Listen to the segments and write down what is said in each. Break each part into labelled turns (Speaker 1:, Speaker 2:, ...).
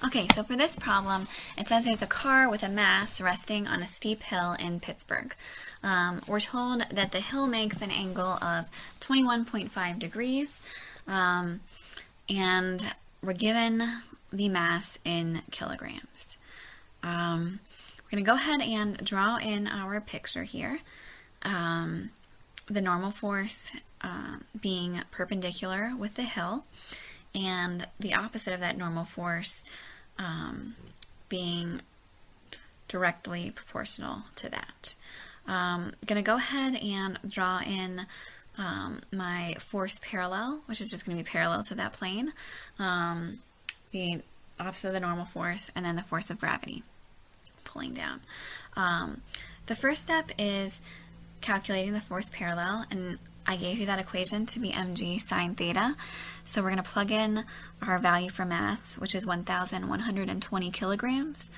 Speaker 1: Okay, so for this problem, it says there's a car with a mass resting on a steep hill in Pittsburgh. We're told that the hill makes an angle of 21.5 degrees, and we're given the mass in kilograms. We're going to go ahead and draw in our picture here. The normal force being perpendicular with the hill, and the opposite of that normal force being directly proportional to that. I'm going to go ahead and draw in my force parallel, which is just going to be parallel to that plane, the opposite of the normal force, and then the force of gravity pulling down. The first step is calculating the force parallel, and I gave you that equation to be mg sine theta. So we're going to plug in our value for mass, which is 1,120 kilograms,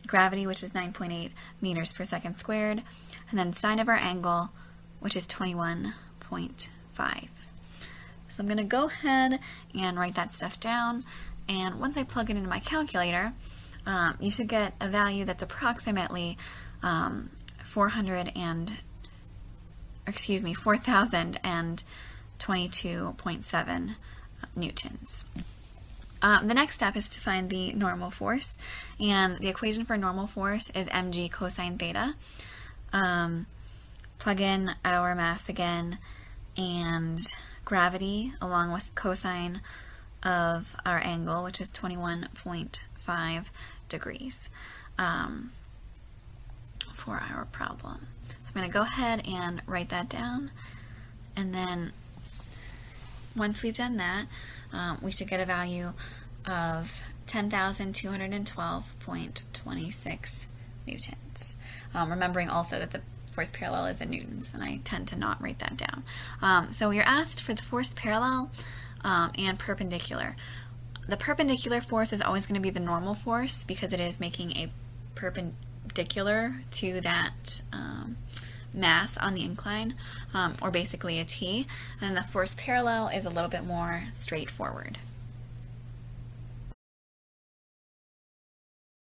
Speaker 1: gravity, which is 9.8 meters per second squared, and then sine of our angle, which is 21.5. So I'm going to go ahead and write that stuff down, and once I plug it into my calculator, you should get a value that's approximately 4,022.7 newtons. The next step is to find the normal force, and the equation for normal force is mg cosine theta. Plug in our mass again, and gravity along with cosine of our angle, which is 21.5 degrees for our problem. So I'm going to go ahead and write that down, and then once we've done that, we should get a value of 10,212.26 newtons. Remembering also that the force parallel is in newtons, and I tend to not write that down. So you're asked for the force parallel and perpendicular. The perpendicular force is always going to be the normal force because it is making a perpendicular to that mass on the incline, or basically a T, and the force parallel is a little bit more straightforward.